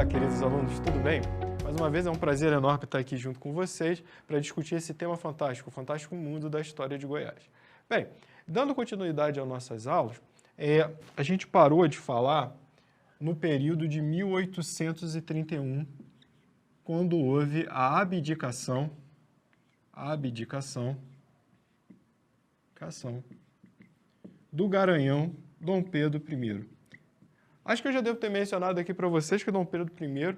queridos alunos, tudo bem? Mais uma vez é um prazer enorme estar aqui junto com vocês para discutir esse tema fantástico, o fantástico mundo da história de Goiás. Bem, dando continuidade às nossas aulas, a gente parou de falar no período de 1831, quando houve a abdicação do garanhão Dom Pedro I. Acho que eu já devo ter mencionado aqui para vocês que Dom Pedro I,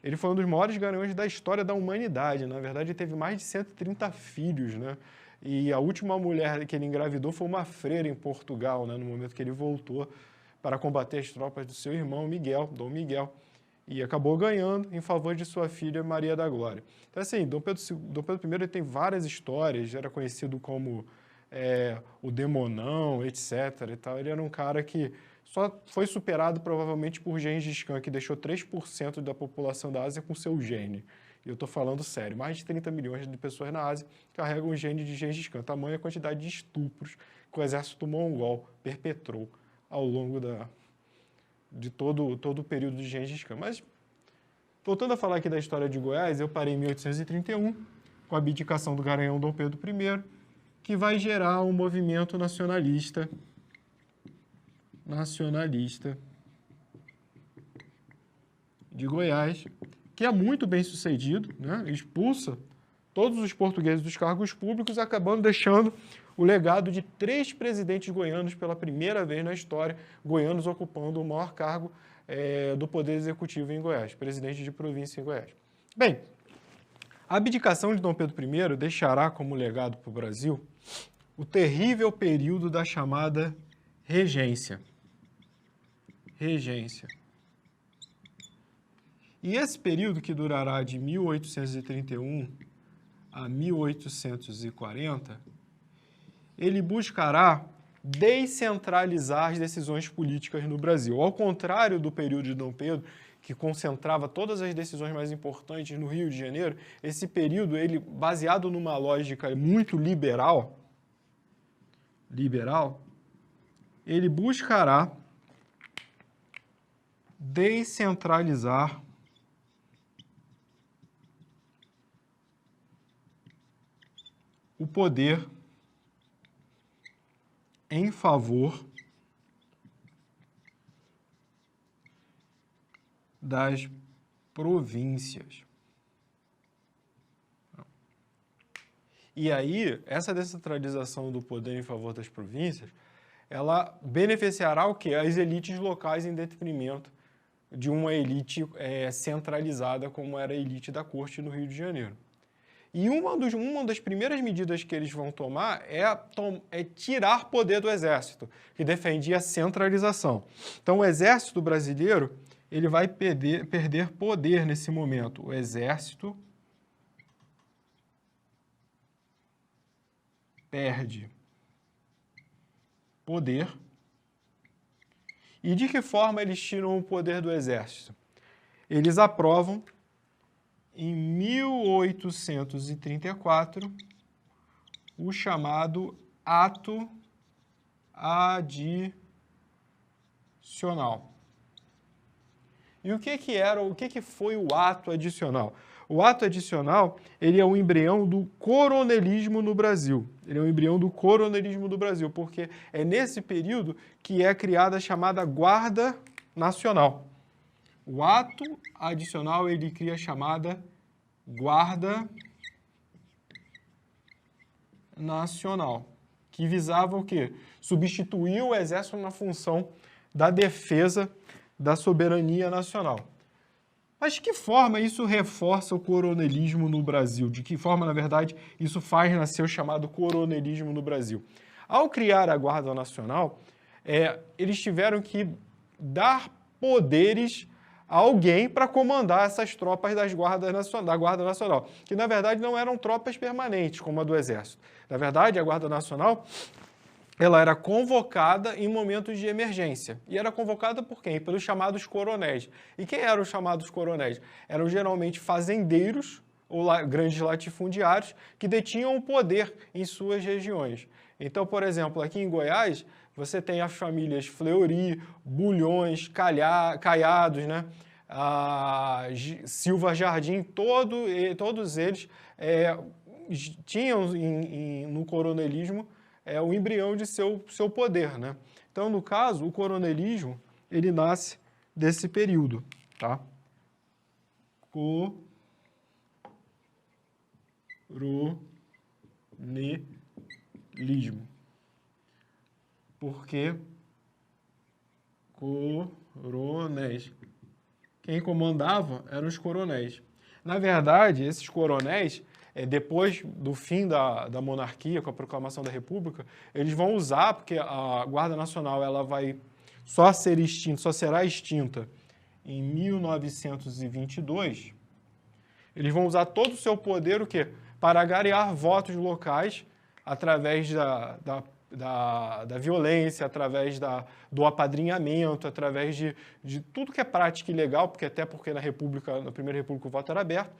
ele foi um dos maiores garanhões da história da humanidade. Na verdade, ele teve mais de 130 filhos, né? E a última mulher que ele engravidou foi uma freira em Portugal, né? No momento que ele voltou para combater as tropas do seu irmão Miguel, Dom Miguel, e acabou ganhando em favor de sua filha Maria da Glória. Então, assim, Dom Pedro I ele tem várias histórias, era conhecido como o Demonão, etc. E tal. Ele era um cara que só foi superado provavelmente por Gengis Khan, que deixou 3% da população da Ásia com seu gene. E eu estou falando sério, mais de 30 milhões de pessoas na Ásia carregam o gene de Gengis Khan, tamanha quantidade de estupros que o exército mongol perpetrou ao longo de todo o período de Gengis Khan. Mas, voltando a falar aqui da história de Goiás, eu parei em 1831, com a abdicação do garanhão Dom Pedro I, que vai gerar um movimento nacionalista de Goiás, que é muito bem sucedido, né? Expulsa todos os portugueses dos cargos públicos, acabando deixando o legado de 3 presidentes goianos pela primeira vez na história, goianos ocupando o maior cargo do Poder Executivo em Goiás, presidente de província em Goiás. Bem, a abdicação de Dom Pedro I deixará como legado para o Brasil o terrível período da chamada regência. E esse período, que durará de 1831 a 1840, ele buscará descentralizar as decisões políticas no Brasil. Ao contrário do período de Dom Pedro, que concentrava todas as decisões mais importantes no Rio de Janeiro, esse período, ele baseado numa lógica muito liberal, ele buscará descentralizar o poder em favor das províncias. E aí, essa descentralização do poder em favor das províncias, ela beneficiará o quê? As elites locais em detrimento de uma elite centralizada, como era a elite da corte no Rio de Janeiro. E uma das primeiras medidas que eles vão tomar é tirar poder do exército, que defendia a centralização. Então, o exército brasileiro ele vai perder poder nesse momento. O exército perde poder. E de que forma eles tiram o poder do exército? Eles aprovam, em 1834, o chamado Ato Adicional. E o que foi o ato adicional? O ato adicional, ele é um embrião do coronelismo no Brasil. Ele é um embrião do coronelismo do Brasil, porque é nesse período que é criada a chamada Guarda Nacional. O ato adicional, ele cria a chamada Guarda Nacional, que visava o quê? Substituir o exército na função da defesa da soberania nacional. Mas de que forma isso reforça o coronelismo no Brasil? De que forma, na verdade, isso faz nascer o chamado coronelismo no Brasil? Ao criar a Guarda Nacional, eles tiveram que dar poderes a alguém para comandar essas tropas da Guarda Nacional, que na verdade não eram tropas permanentes, como a do Exército. Na verdade, a Guarda Nacional ela era convocada em momentos de emergência. E era convocada por quem? Pelos chamados coronéis. E quem eram os chamados coronéis? Eram geralmente fazendeiros ou grandes latifundiários que detinham o poder em suas regiões. Então, por exemplo, aqui em Goiás, você tem as famílias Fleury, Bulhões, Caiados, né? Silva Jardim, todos eles tinham no coronelismo o embrião de seu poder, né? Então, no caso, o coronelismo, ele nasce desse período, tá? Coronelismo. Por que coronéis? Quem comandava eram os coronéis. Na verdade, esses coronéis, depois do fim da monarquia, com a proclamação da República, eles vão usar, porque a Guarda Nacional ela vai só será extinta em 1922, eles vão usar todo o seu poder, o quê? Para agariar votos locais através da violência, através do apadrinhamento, através de tudo que é prática ilegal, porque na Primeira República o voto era aberto,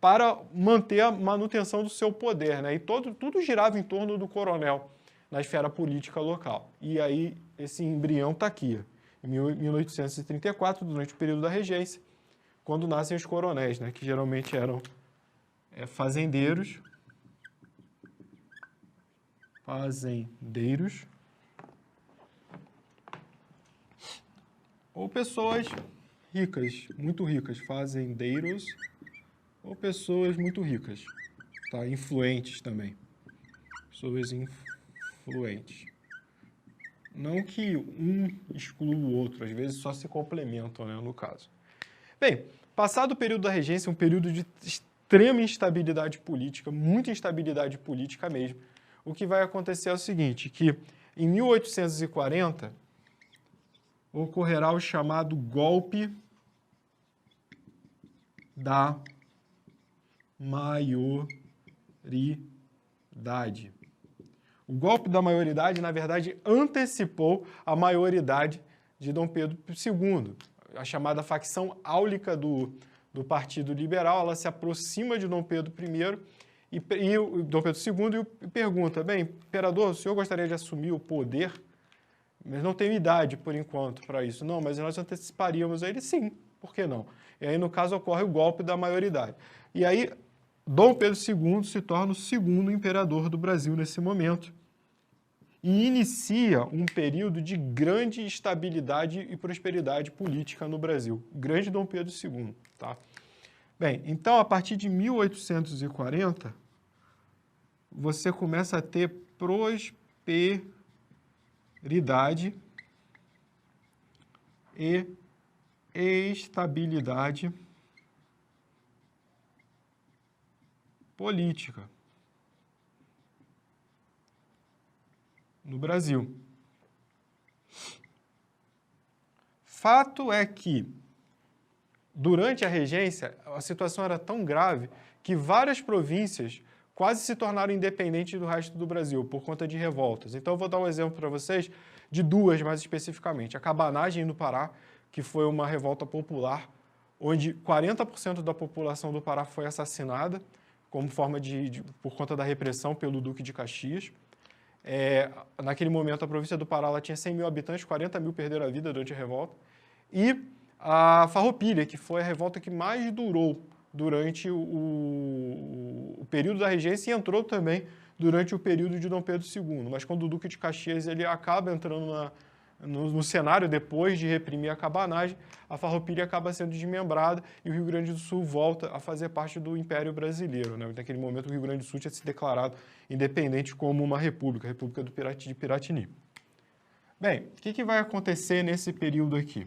para manter a manutenção do seu poder, né? E tudo girava em torno do coronel na esfera política local. E aí esse embrião está aqui, em 1834, durante o período da regência, quando nascem os coronéis, né? Que geralmente eram fazendeiros, ou pessoas ricas, muito ricas, fazendeiros, ou pessoas muito ricas, tá? Influentes também, pessoas influentes. Não que um exclua o outro, às vezes só se complementam, né, no caso. Bem, passado o período da regência, um período de extrema instabilidade política, muita instabilidade política mesmo, o que vai acontecer é o seguinte, que em 1840 ocorrerá o chamado golpe da maioridade. O golpe da maioridade, na verdade, antecipou a maioridade de Dom Pedro II. A chamada facção áulica do Partido Liberal, ela se aproxima de Dom Pedro I e o Dom Pedro II e pergunta, bem, imperador, o senhor gostaria de assumir o poder? Mas não tenho idade, por enquanto, para isso. Não, mas nós anteciparíamos. Aí ele, sim, por que não? E aí, no caso, ocorre o golpe da maioridade. E aí, Dom Pedro II se torna o segundo imperador do Brasil nesse momento e inicia um período de grande estabilidade e prosperidade política no Brasil. Grande Dom Pedro II, tá? Bem, então, a partir de 1840, você começa a ter prosperidade e estabilidade política no Brasil. Fato é que, durante a regência, a situação era tão grave que várias províncias quase se tornaram independentes do resto do Brasil, por conta de revoltas. Então, eu vou dar um exemplo para vocês de duas, mais especificamente. A Cabanagem, no Pará, que foi uma revolta popular, onde 40% da população do Pará foi assassinada, como forma por conta da repressão pelo Duque de Caxias. Naquele momento, a província do Pará ela tinha 100 mil habitantes, 40 mil perderam a vida durante a revolta. E a Farroupilha, que foi a revolta que mais durou durante o período da regência e entrou também durante o período de Dom Pedro II. Mas quando o Duque de Caxias ele acaba entrando no cenário, depois de reprimir a cabanagem, a Farroupilha acaba sendo desmembrada e o Rio Grande do Sul volta a fazer parte do Império Brasileiro, né? Naquele momento, o Rio Grande do Sul tinha se declarado independente como uma república, a República de Piratini. Bem, o que vai acontecer nesse período aqui?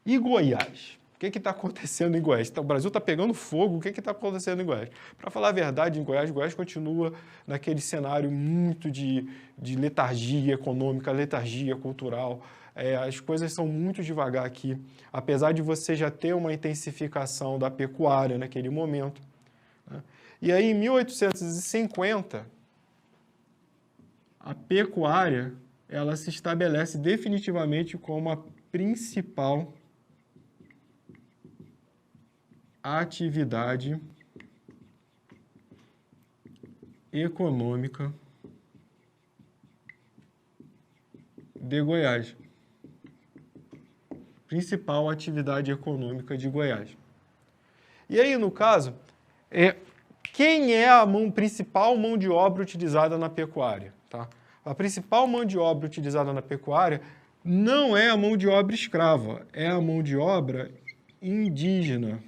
E Goiás? O que está acontecendo em Goiás? O Brasil está pegando fogo, o que está acontecendo em Goiás? Para falar a verdade, em Goiás continua naquele cenário muito de letargia econômica, letargia cultural. As coisas são muito devagar aqui, apesar de você já ter uma intensificação da pecuária naquele momento, né? E aí, em 1850, a pecuária ela se estabelece definitivamente como a principal atividade econômica de Goiás. principal atividade econômica de Goiás. E aí, no caso, quem é a principal mão de obra utilizada na pecuária? Tá? A principal mão de obra utilizada na pecuária não é a mão de obra escrava, é a mão de obra indígena.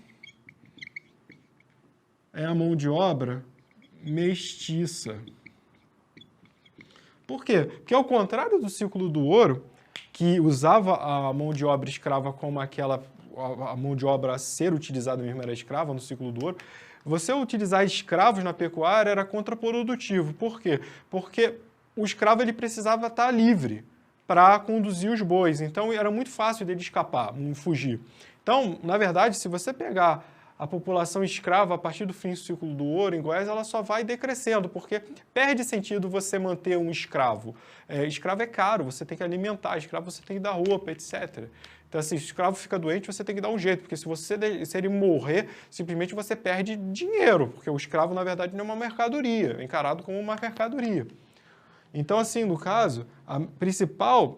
É a mão de obra mestiça. Por quê? Porque ao contrário do ciclo do ouro, que usava a mão de obra escrava como a mão de obra a ser utilizada mesmo era escrava no ciclo do ouro, você utilizar escravos na pecuária era contraprodutivo. Por quê? Porque o escravo ele precisava estar livre para conduzir os bois, então era muito fácil dele escapar, fugir. Então, na verdade, se você pegar a população escrava a partir do fim do ciclo do ouro em Goiás, ela só vai decrescendo, porque perde sentido você manter um escravo. Escravo é caro, você tem que alimentar, escravo você tem que dar roupa, etc. Então, assim, se o escravo fica doente, você tem que dar um jeito, porque se ele morrer, simplesmente você perde dinheiro, porque o escravo, na verdade, não é uma mercadoria, é encarado como uma mercadoria. Então, assim, no caso, a principal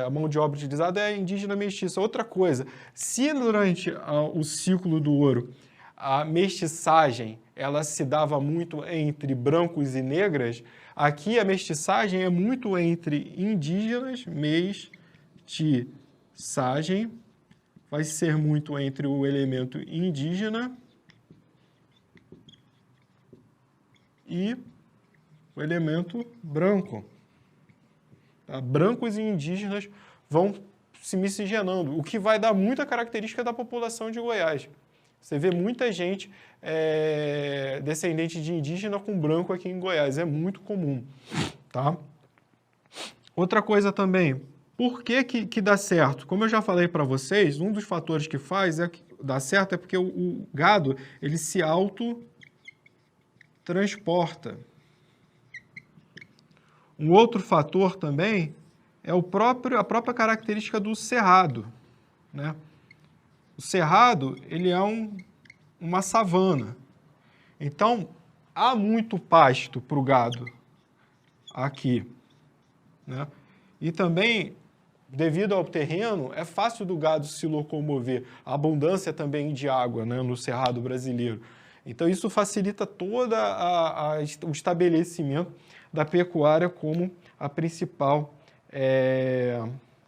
a mão de obra utilizada é a indígena mestiça. Outra coisa, se durante o ciclo do ouro a mestiçagem ela se dava muito entre brancos e negras, aqui a mestiçagem é muito entre indígenas, mestiçagem vai ser muito entre o elemento indígena e o elemento branco. Tá? Brancos e indígenas vão se miscigenando, o que vai dar muita característica da população de Goiás. Você vê muita gente descendente de indígena com branco aqui em Goiás, é muito comum. Tá? Outra coisa também, por que dá certo? Como eu já falei para vocês, um dos fatores que faz dá certo é porque o gado ele se autotransporta. Um outro fator também é a própria característica do cerrado. Né? O cerrado ele é uma savana. Então, há muito pasto para o gado aqui. Né? E também, devido ao terreno, é fácil do gado se locomover. A abundância também de água, né, no cerrado brasileiro. Então, isso facilita todo o estabelecimento da pecuária como a principal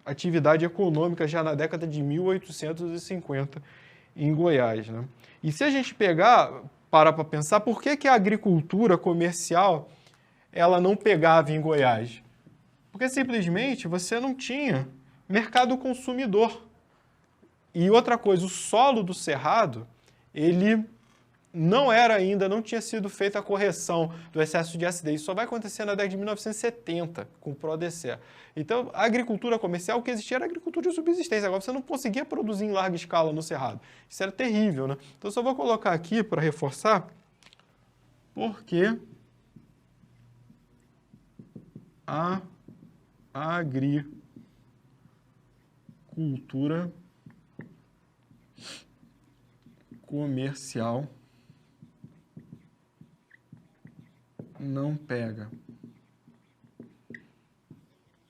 atividade econômica já na década de 1850 em Goiás. Né? E se a gente parar para pensar, por que a agricultura comercial ela não pegava em Goiás? Porque simplesmente você não tinha mercado consumidor. E outra coisa, o solo do cerrado, ele não tinha sido feita a correção do excesso de acidez. Isso só vai acontecer na década de 1970, com o Prodecé. Então, a agricultura comercial, o que existia era a agricultura de subsistência. Agora, você não conseguia produzir em larga escala no cerrado. Isso era terrível, né? Então, só vou colocar aqui para reforçar, porque a agricultura comercial não pega.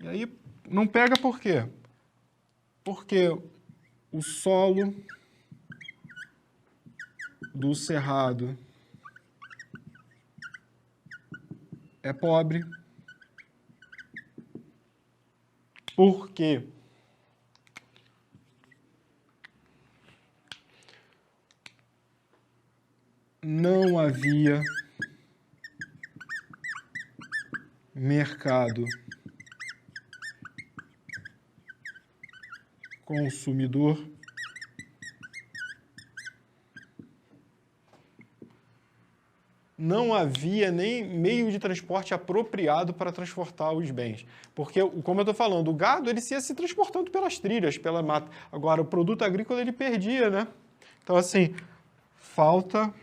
E aí, não pega por quê? Porque o solo do cerrado é pobre. Porque não havia mercado consumidor, não havia nem meio de transporte apropriado para transportar os bens. Porque, como eu estou falando, o gado ele ia se transportando pelas trilhas, pela mata. Agora, o produto agrícola ele perdia, né? Então, assim, falta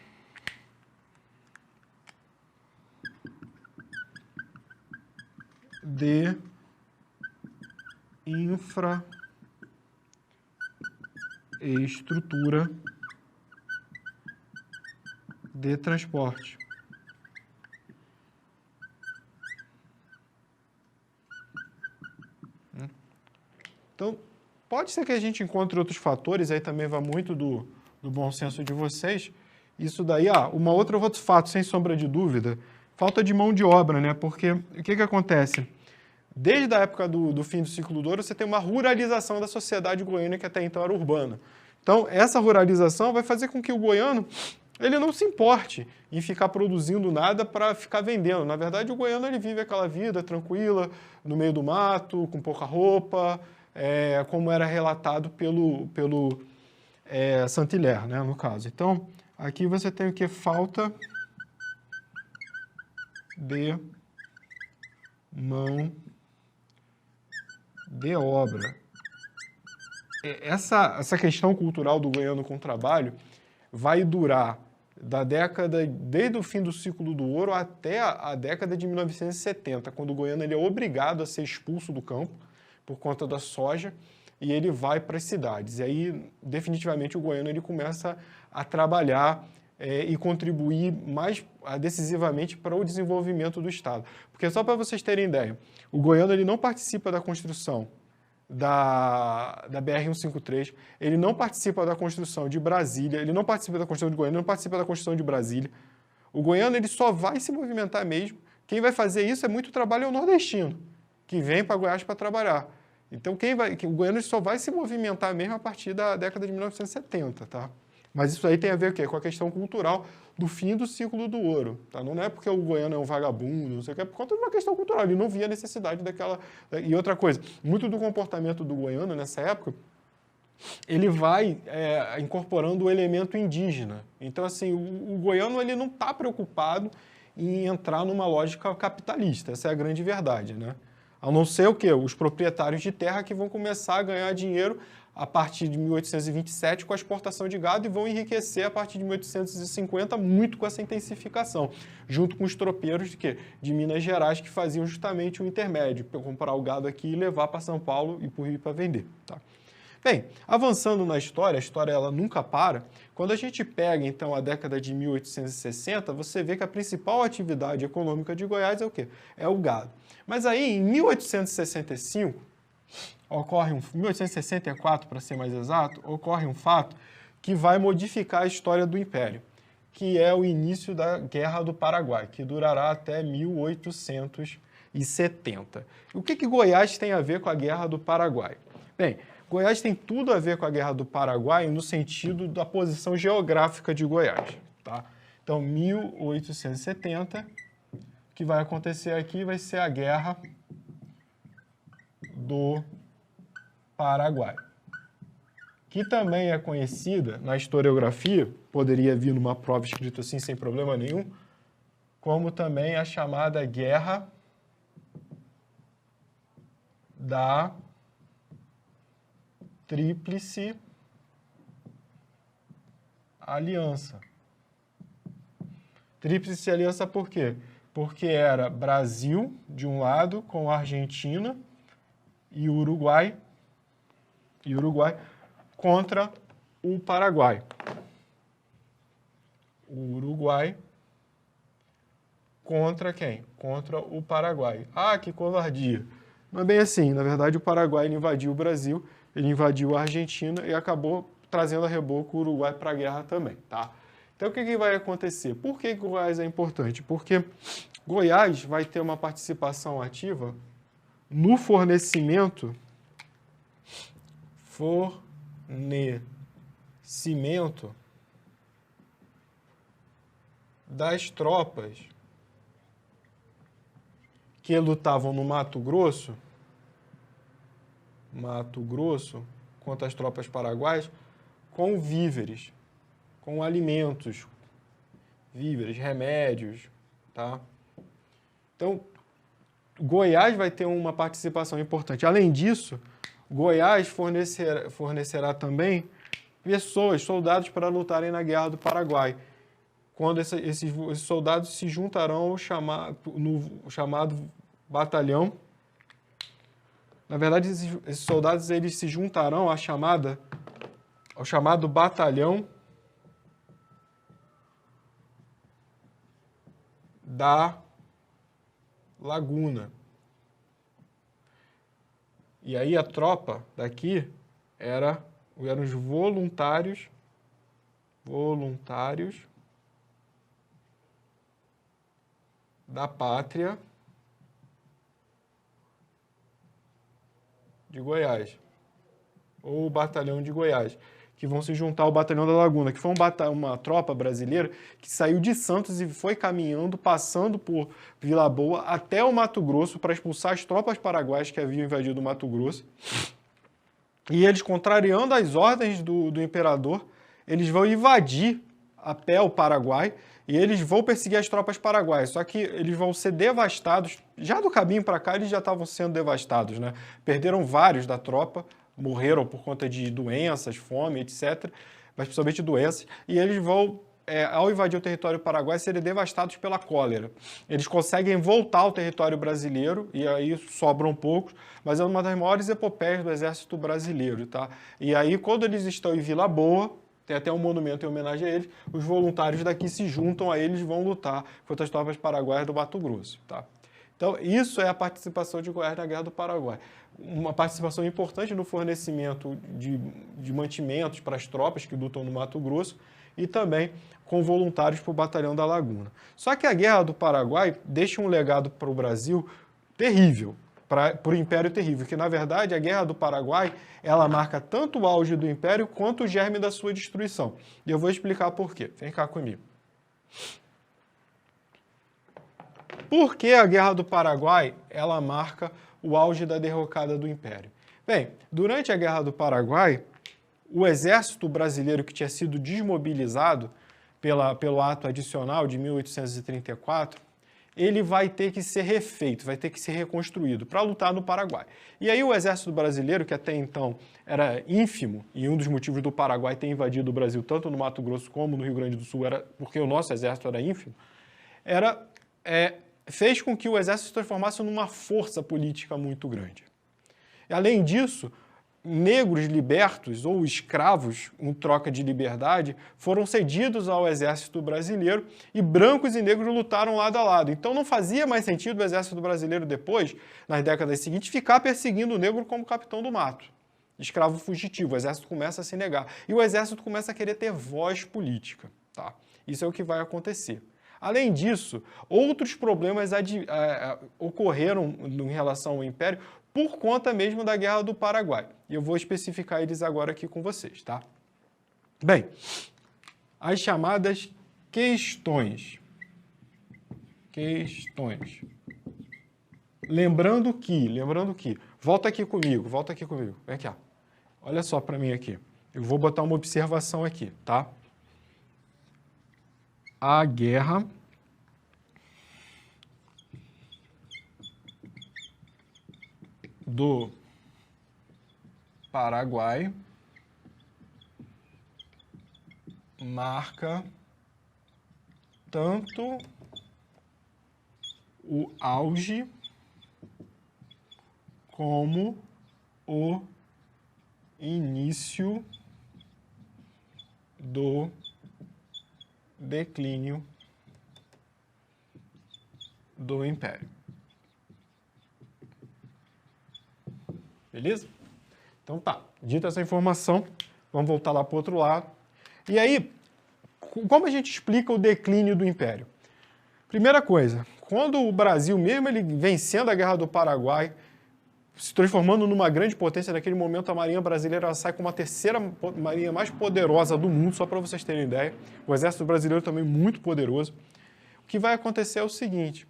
de infraestrutura de transporte. Então, Pode ser que a gente encontre outros fatores, aí também vai muito do bom senso de vocês. Isso daí, outro fato, sem sombra de dúvida, falta de mão de obra, né? Porque o que acontece? Desde a época do fim do ciclo do ouro, você tem uma ruralização da sociedade goiana, que até então era urbana. Então, essa ruralização vai fazer com que o goiano ele não se importe em ficar produzindo nada para ficar vendendo. Na verdade, o goiano ele vive aquela vida tranquila, no meio do mato, com pouca roupa, como era relatado pelo Saint-Hilaire, né, no caso. Então, aqui você tem o que? Falta de mão de obra. Essa questão cultural do goiano com trabalho vai durar desde o fim do ciclo do ouro até a década de 1970, quando o goiano ele é obrigado a ser expulso do campo por conta da soja e ele vai para as cidades. E aí, definitivamente, o goiano ele começa a trabalhar e contribuir mais decisivamente para o desenvolvimento do Estado. Porque só para vocês terem ideia, o goiano ele não participa da construção da BR-153, ele não participa da construção de Brasília, ele não participa da construção de Goiânia, não participa da construção de Brasília. O goiano ele só vai se movimentar mesmo. Quem vai fazer isso é muito trabalho, é o nordestino, que vem para Goiás para trabalhar. Então, o goiano só vai se movimentar mesmo a partir da década de 1970, tá? Mas isso aí tem a ver o quê? Com a questão cultural do fim do ciclo do ouro. Tá? Não é porque o goiano é um vagabundo, não sei o que, é por conta de uma questão cultural. Ele não via a necessidade daquela... E outra coisa, muito do comportamento do goiano nessa época, ele vai incorporando o elemento indígena. Então, assim, o goiano ele não está preocupado em entrar numa lógica capitalista. Essa é a grande verdade, né? A não ser o quê? Os proprietários de terra que vão começar a ganhar dinheiro a partir de 1827 com a exportação de gado e vão enriquecer a partir de 1850 muito com essa intensificação, junto com os tropeiros de Minas Gerais que faziam justamente o intermédio, para comprar o gado aqui e levar para São Paulo e para o Rio para vender. Tá? Bem, avançando na história, a história ela nunca para. Quando a gente pega então a década de 1860, você vê que a principal atividade econômica de Goiás é o quê? É o gado. Mas aí em 1865, 1864, para ser mais exato, ocorre um fato que vai modificar a história do Império, que é o início da Guerra do Paraguai, que durará até 1870. O que Goiás tem a ver com a Guerra do Paraguai? Bem, Goiás tem tudo a ver com a Guerra do Paraguai no sentido da posição geográfica de Goiás. Tá? Então, 1870, o que vai acontecer aqui vai ser a Guerra do Paraguai, que também é conhecida na historiografia, poderia vir numa prova escrito assim sem problema nenhum, como também a chamada Guerra da Tríplice Aliança. Tríplice Aliança por quê? Porque era Brasil, de um lado, com a Argentina e Uruguai contra o Paraguai. O Uruguai contra quem? Contra o Paraguai. Ah, que covardia. Não é bem assim. Na verdade, o Paraguai ele invadiu o Brasil, ele invadiu a Argentina e acabou trazendo a reboco o Uruguai para a guerra também, tá? Então, o que vai acontecer? Por que Goiás é importante? Porque Goiás vai ter uma participação ativa no fornecimento das tropas que lutavam no Mato Grosso contra as tropas paraguaias, com víveres, com alimentos, víveres, remédios, tá? Então, Goiás vai ter uma participação importante. Além disso, Goiás fornecerá também pessoas, soldados para lutarem na Guerra do Paraguai, quando esses soldados se juntarão no chamado batalhão. Na verdade, esses soldados eles se juntarão ao chamado batalhão da Laguna. E aí a tropa daqui eram os voluntários da pátria de Goiás, ou o Batalhão de Goiás, que vão se juntar ao Batalhão da Laguna, que foi uma tropa brasileira que saiu de Santos e foi caminhando, passando por Vila Boa até o Mato Grosso para expulsar as tropas paraguaias que haviam invadido o Mato Grosso. E eles, contrariando as ordens do imperador, eles vão invadir a pé o Paraguai e eles vão perseguir as tropas paraguaias. Só que eles vão ser devastados. Já do caminho para cá, eles já estavam sendo devastados, né? Perderam vários da tropa, morreram por conta de doenças, fome, etc. Mas principalmente doenças. E eles vão, ao invadir o território paraguaio, serem devastados pela cólera. Eles conseguem voltar ao território brasileiro, e aí sobram poucos, mas é uma das maiores epopeias do exército brasileiro, tá? E aí, quando eles estão em Vila Boa, tem até um monumento em homenagem a eles, os voluntários daqui se juntam a eles e vão lutar contra as tropas paraguaias do Mato Grosso, tá? Então, isso é a participação de Goiás na Guerra do Paraguai. Uma participação importante no fornecimento de mantimentos para as tropas que lutam no Mato Grosso e também com voluntários para o Batalhão da Laguna. Só que a Guerra do Paraguai deixa um legado para o Brasil terrível, para o Império terrível, que na verdade a Guerra do Paraguai ela marca tanto o auge do Império quanto o germe da sua destruição. E eu vou explicar por quê. Vem cá comigo. Por que a Guerra do Paraguai ela marca o auge da derrocada do Império? Bem, durante a Guerra do Paraguai, o exército brasileiro que tinha sido desmobilizado pelo ato adicional de 1834, ele vai ter que ser refeito, vai ter que ser reconstruído para lutar no Paraguai. E aí o exército brasileiro, que até então era ínfimo, e um dos motivos do Paraguai ter invadido o Brasil tanto no Mato Grosso como no Rio Grande do Sul era porque o nosso exército era ínfimo, fez com que o exército se transformasse numa força política muito grande. Além disso, negros libertos ou escravos em troca de liberdade foram cedidos ao exército brasileiro e brancos e negros lutaram lado a lado. Então não fazia mais sentido o exército brasileiro depois, nas décadas seguintes, ficar perseguindo o negro como capitão do mato, escravo fugitivo. O exército começa a se negar e o exército começa a querer ter voz política. Tá? Isso é o que vai acontecer. Além disso, outros problemas ocorreram em relação ao Império por conta mesmo da Guerra do Paraguai. E eu vou especificar eles agora aqui com vocês, tá? Bem, as chamadas questões. Lembrando que, volta aqui comigo, vem aqui, ó. Olha só para mim aqui. Eu vou botar uma observação aqui, tá? A Guerra do Paraguai marca tanto o auge como o início do declínio do Império. Beleza? Então tá, dita essa informação, vamos voltar lá para o outro lado. E aí, como a gente explica o declínio do Império? Primeira coisa, quando o Brasil, mesmo ele vencendo a Guerra do Paraguai, se transformando numa grande potência, naquele momento a Marinha Brasileira sai como a terceira marinha mais poderosa do mundo, só para vocês terem ideia. O Exército Brasileiro também muito poderoso. O que vai acontecer é o seguinte,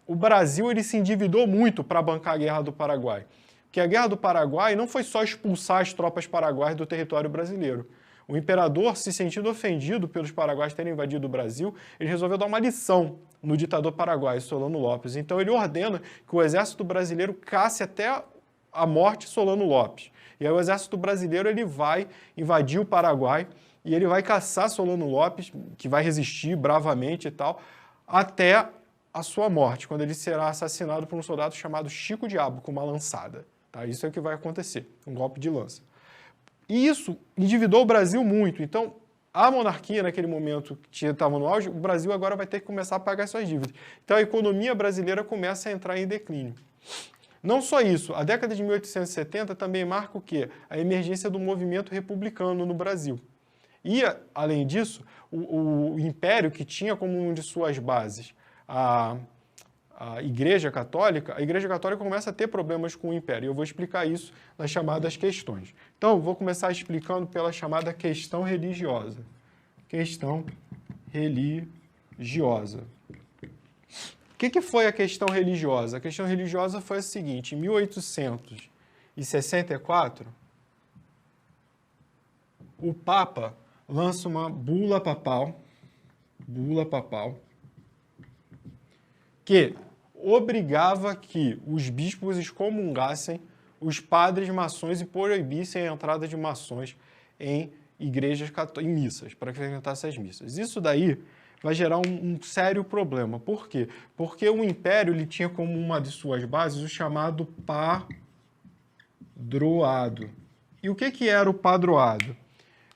o Brasil ele se endividou muito para bancar a Guerra do Paraguai. Porque a Guerra do Paraguai não foi só expulsar as tropas paraguaias do território brasileiro. O imperador, se sentindo ofendido pelos paraguaios terem invadido o Brasil, ele resolveu dar uma lição no ditador paraguaio, Solano Lopes. Então ele ordena que o exército brasileiro casse até a morte Solano Lopes. E aí o exército brasileiro ele vai invadir o Paraguai e ele vai caçar Solano Lopes, que vai resistir bravamente e tal, até a sua morte, quando ele será assassinado por um soldado chamado Chico Diabo, com uma lançada. Tá? Isso é o que vai acontecer, um golpe de lança. E isso endividou o Brasil muito. Então, a monarquia, naquele momento que estava no auge, o Brasil agora vai ter que começar a pagar suas dívidas. Então, a economia brasileira começa a entrar em declínio. Não só isso, a década de 1870 também marca o quê? A emergência do movimento republicano no Brasil. E, além disso, o Império, que tinha como uma de suas bases a Igreja Católica começa a ter problemas com o Império. E eu vou explicar isso nas chamadas questões. Então, vou começar explicando pela chamada questão religiosa. Questão religiosa. O que foi a questão religiosa? A questão religiosa foi a seguinte: em 1864, o Papa lança uma bula papal, que obrigava que os bispos excomungassem os padres maçons e proibissem a entrada de maçons em igrejas católicas, em missas, para frequentassem as missas. Isso daí vai gerar um sério problema. Por quê? Porque o Império ele tinha como uma de suas bases o chamado padroado. E o que era o padroado?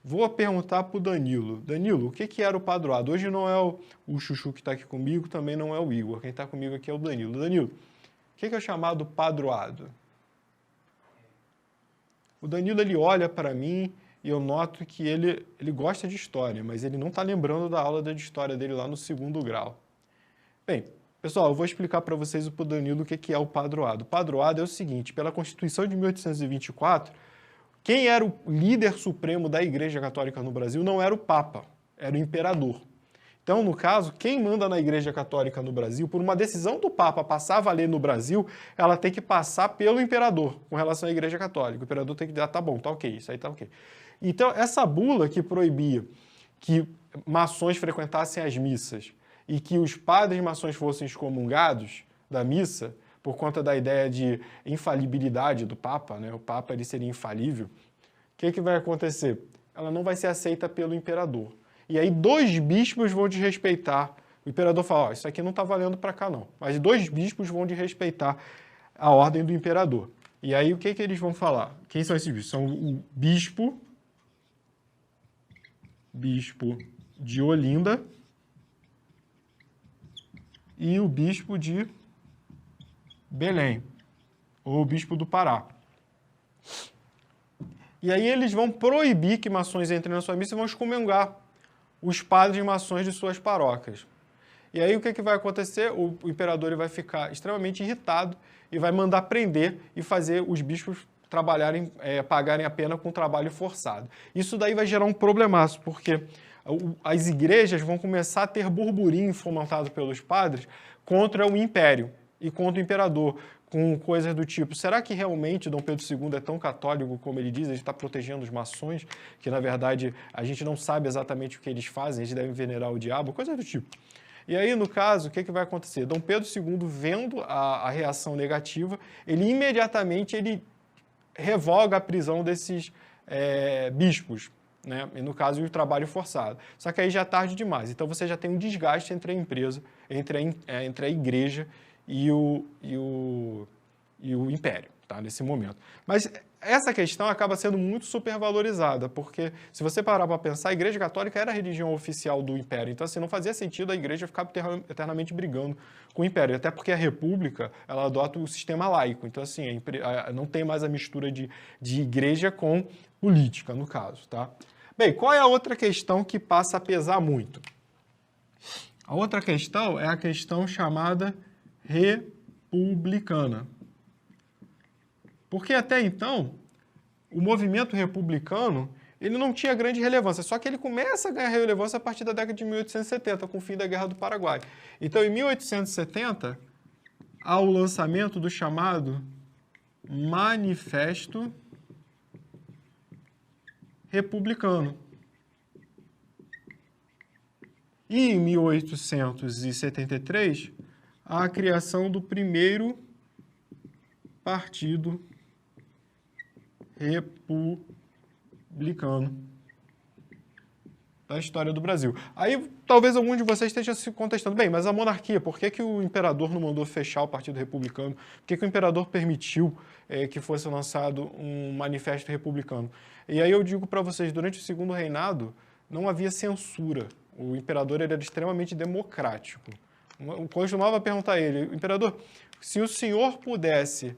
Vou perguntar para o Danilo. Danilo, o que era o padroado? Hoje não é o Chuchu que está aqui comigo, também não é o Igor. Quem está comigo aqui é o Danilo. Danilo, o que é o chamado padroado? O Danilo ele olha para mim e eu noto que ele gosta de história, mas ele não está lembrando da aula de história dele lá no 2º grau. Bem, pessoal, eu vou explicar para vocês para o Danilo o que é o padroado. O padroado é o seguinte: pela Constituição de 1824, quem era o líder supremo da Igreja Católica no Brasil não era o Papa, era o imperador. Então, no caso, quem manda na Igreja Católica no Brasil, por uma decisão do Papa passar a valer no Brasil, ela tem que passar pelo imperador com relação à Igreja Católica. O imperador tem que dizer, tá bom, tá ok, isso aí tá ok. Então, essa bula que proibia que maçons frequentassem as missas e que os padres maçons fossem excomungados da missa, por conta da ideia de infalibilidade do Papa, né? O Papa ele seria infalível, o que vai acontecer? Ela não vai ser aceita pelo imperador. E aí 2 bispos vão desrespeitar. O imperador fala, isso aqui não está valendo para cá não. Mas 2 bispos vão desrespeitar a ordem do imperador. E aí o que eles vão falar? Quem são esses bispos? São o bispo de Olinda e o bispo de Belém, ou o bispo do Pará. E aí eles vão proibir que maçons entrem na sua missa e vão excomungar os padres maçons de suas paróquias. E aí o que vai acontecer? O imperador ele vai ficar extremamente irritado e vai mandar prender e fazer os bispos trabalharem, pagarem a pena com trabalho forçado. Isso daí vai gerar um problemaço, porque as igrejas vão começar a ter burburinho fomentado pelos padres contra o império e contra o imperador, com coisas do tipo, será que realmente Dom Pedro II é tão católico como ele diz? Ele está protegendo os maçons, que na verdade a gente não sabe exatamente o que eles fazem, eles devem venerar o diabo, coisas do tipo. E aí, no caso, o que vai acontecer? Dom Pedro II, vendo a reação negativa, ele imediatamente revoga a prisão desses bispos, né? E no caso, o trabalho forçado. Só que aí já é tarde demais, então você já tem um desgaste entre a empresa, entre a igreja e o império, tá? Nesse momento. Mas essa questão acaba sendo muito supervalorizada, porque se você parar para pensar, a Igreja Católica era a religião oficial do império, então assim, não fazia sentido a igreja ficar eternamente brigando com o império, até porque a república, ela adota o sistema laico, então assim, não tem mais a mistura de igreja com política, no caso, tá? Bem, qual é a outra questão que passa a pesar muito? A outra questão é a questão chamada republicana. Porque até então, o movimento republicano ele não tinha grande relevância, só que ele começa a ganhar relevância a partir da década de 1870, com o fim da Guerra do Paraguai. Então, em 1870, há o lançamento do chamado Manifesto Republicano. E em 1873, a criação do primeiro partido republicano da história do Brasil. Aí, talvez algum de vocês esteja se contestando, bem, mas a monarquia, por que o imperador não mandou fechar o Partido Republicano? Por que o imperador permitiu que fosse lançado um manifesto republicano? E aí eu digo para vocês, durante o Segundo Reinado, não havia censura. O imperador era extremamente democrático. Eu costumava perguntar a ele, imperador, se o senhor pudesse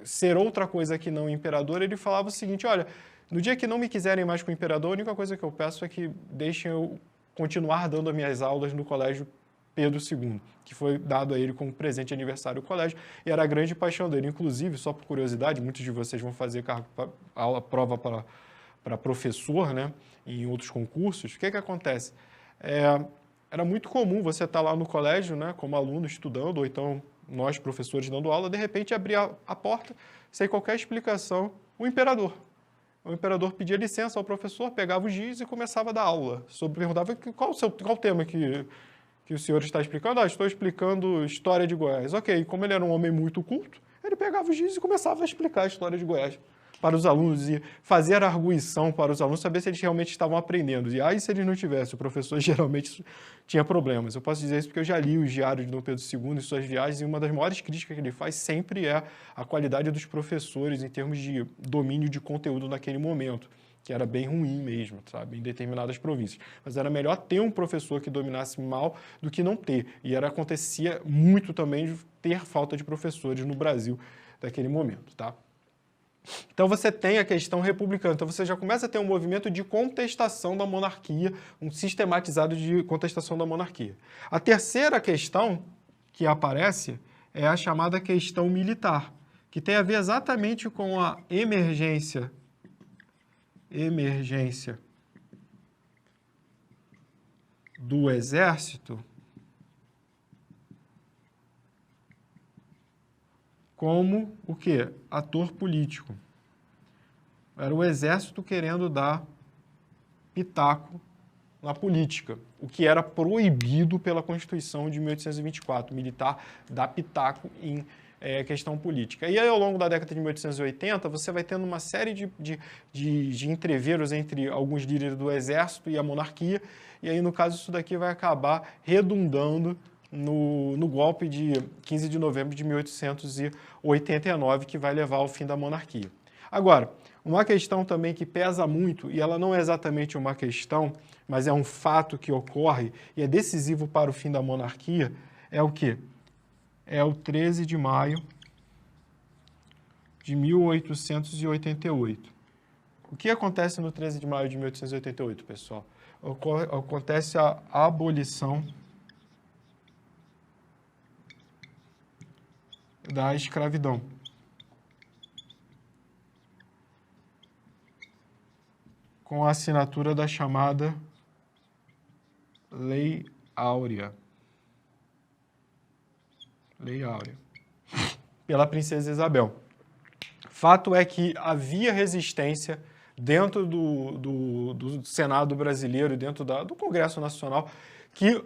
ser outra coisa que não imperador, ele falava o seguinte, olha, no dia que não me quiserem mais com o imperador, a única coisa que eu peço é que deixem eu continuar dando as minhas aulas no colégio Pedro II, que foi dado a ele como presente de aniversário do colégio, e era a grande paixão dele. Inclusive, só por curiosidade, muitos de vocês vão fazer prova para professor, né, em outros concursos. O que acontece? Era muito comum você estar lá no colégio, né, como aluno estudando, ou então nós, professores, dando aula, de repente abrir a porta, sem qualquer explicação, o imperador. O imperador pedia licença ao professor, pegava o giz e começava a dar aula. Perguntava qual o tema que o senhor está explicando. Estou explicando história de Goiás. Ok, como ele era um homem muito culto, ele pegava o giz e começava a explicar a história de Goiás para os alunos e fazer a arguição para os alunos, saber se eles realmente estavam aprendendo. E aí, se eles não tivessem, o professor geralmente tinha problemas. Eu posso dizer isso porque eu já li os diários de Dom Pedro II e suas viagens, e uma das maiores críticas que ele faz sempre é a qualidade dos professores em termos de domínio de conteúdo naquele momento, que era bem ruim mesmo, sabe, em determinadas províncias. Mas era melhor ter um professor que dominasse mal do que não ter. E acontecia muito também de ter falta de professores no Brasil naquele momento, tá? Então você tem a questão republicana, então você já começa a ter um movimento de contestação da monarquia, um sistematizado de contestação da monarquia. A terceira questão que aparece é a chamada questão militar, que tem a ver exatamente com a emergência do exército como o quê? Ator político. Era o exército querendo dar pitaco na política, o que era proibido pela Constituição de 1824, militar dar pitaco em questão política. E aí, ao longo da década de 1880, você vai tendo uma série de entreveros entre alguns líderes do exército e a monarquia, e aí, no caso, isso daqui vai acabar redundando no golpe de 15 de novembro de 1889, que vai levar ao fim da monarquia. Agora, uma questão também que pesa muito, e ela não é exatamente uma questão, mas é um fato que ocorre e é decisivo para o fim da monarquia, é o quê? É o 13 de maio de 1888. O que acontece no 13 de maio de 1888, pessoal? Acontece a abolição da escravidão. Com a assinatura da chamada Lei Áurea. Lei Áurea. Pela princesa Isabel. Fato é que havia resistência dentro do Senado brasileiro e dentro do Congresso Nacional que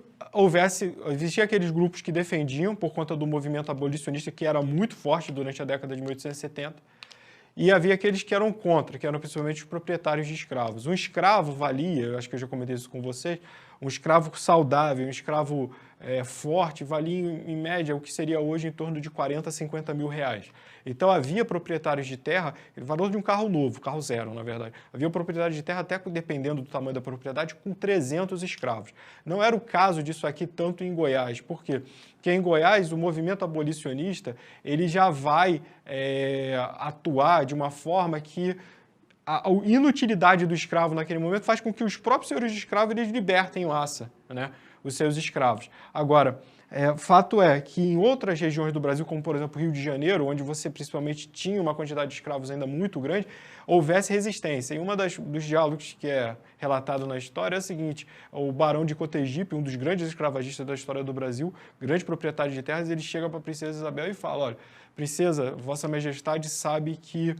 existiam aqueles grupos que defendiam por conta do movimento abolicionista que era muito forte durante a década de 1870, e havia aqueles que eram contra, que eram principalmente os proprietários de escravos. Um escravo valia, eu acho que eu já comentei isso com vocês, um escravo saudável, um escravo forte, valia em média o que seria hoje em torno de 40 a 50 mil reais. Então havia proprietários de terra, o valor de um carro novo, carro zero na verdade, havia proprietários de terra até dependendo do tamanho da propriedade com 300 escravos. Não era o caso disso aqui tanto em Goiás, por quê? Porque em Goiás o movimento abolicionista ele já vai atuar de uma forma que a inutilidade do escravo naquele momento faz com que os próprios senhores de escravo eles libertem em massa, né, os seus escravos. Agora, fato é que em outras regiões do Brasil, como por exemplo Rio de Janeiro, onde você principalmente tinha uma quantidade de escravos ainda muito grande, houvesse resistência. E um dos diálogos que é relatado na história é o seguinte: o barão de Cotegipe, um dos grandes escravagistas da história do Brasil, grande proprietário de terras, ele chega para a princesa Isabel e fala: olha, princesa, vossa majestade sabe que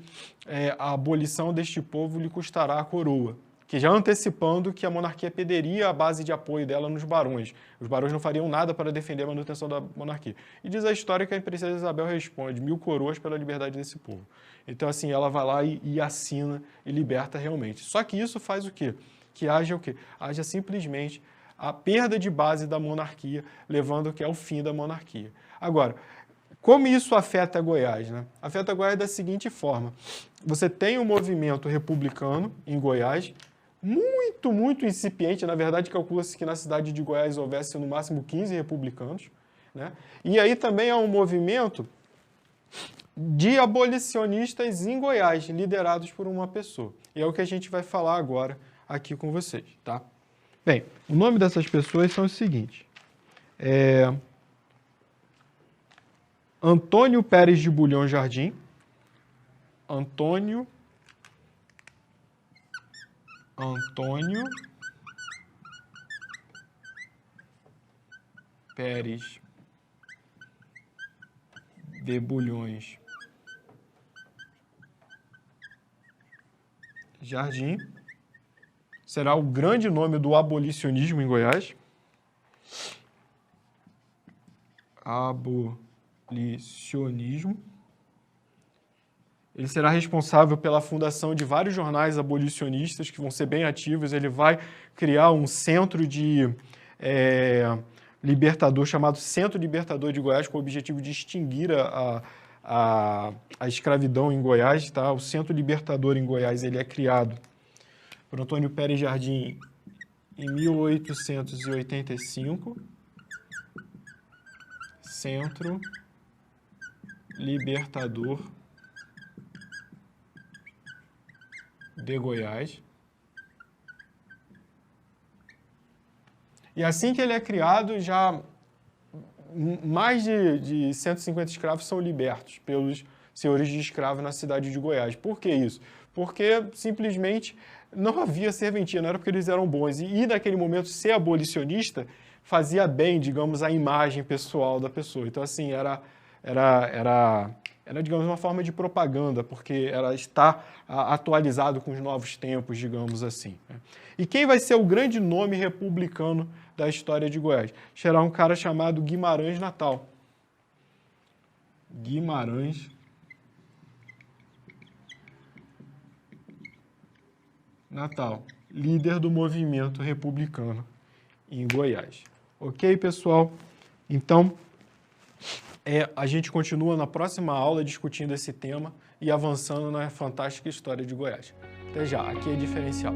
a abolição deste povo lhe custará a coroa. Que já antecipando que a monarquia perderia a base de apoio dela nos barões. Os barões não fariam nada para defender a manutenção da monarquia. E diz a história que a princesa Isabel responde: 1000 coroas pela liberdade desse povo. Então, assim, ela vai lá e assina e liberta realmente. Só que isso faz o quê? Que haja o quê? Haja simplesmente a perda de base da monarquia, levando o que é o fim da monarquia. Agora, como isso afeta Goiás, né? Afeta Goiás da seguinte forma: você tem um movimento republicano em Goiás, muito incipiente. Na verdade, calcula-se que na cidade de Goiás houvesse no máximo 15 republicanos, né? E aí também há um movimento de abolicionistas em Goiás, liderados por uma pessoa. E é o que a gente vai falar agora aqui com vocês, tá? Bem, o nome dessas pessoas são os seguintes. Antônio Pérez de Bulhão Jardim. Antônio Pérez de Bulhões Jardim. Será o grande nome do abolicionismo em Goiás. Abolicionismo. Ele será responsável pela fundação de vários jornais abolicionistas que vão ser bem ativos. Ele vai criar um centro de libertador chamado Centro Libertador de Goiás, com o objetivo de extinguir a escravidão em Goiás. Tá? O Centro Libertador em Goiás ele é criado por Antônio Pérez Jardim em 1885. Centro Libertador de Goiás. E assim que ele é criado, já mais de 150 escravos são libertos pelos senhores de escravo na cidade de Goiás. Por que isso? Porque simplesmente não havia serventia, não era porque eles eram bons. E naquele momento, ser abolicionista fazia bem, digamos, a imagem pessoal da pessoa. Então, assim, era digamos, uma forma de propaganda, porque ela está atualizado com os novos tempos, digamos assim. E quem vai ser o grande nome republicano da história de Goiás? Será um cara chamado Guimarães Natal. Guimarães Natal, líder do movimento republicano em Goiás. Ok, pessoal? Então, a gente continua na próxima aula discutindo esse tema e avançando na fantástica história de Goiás. Até já, aqui é Diferencial.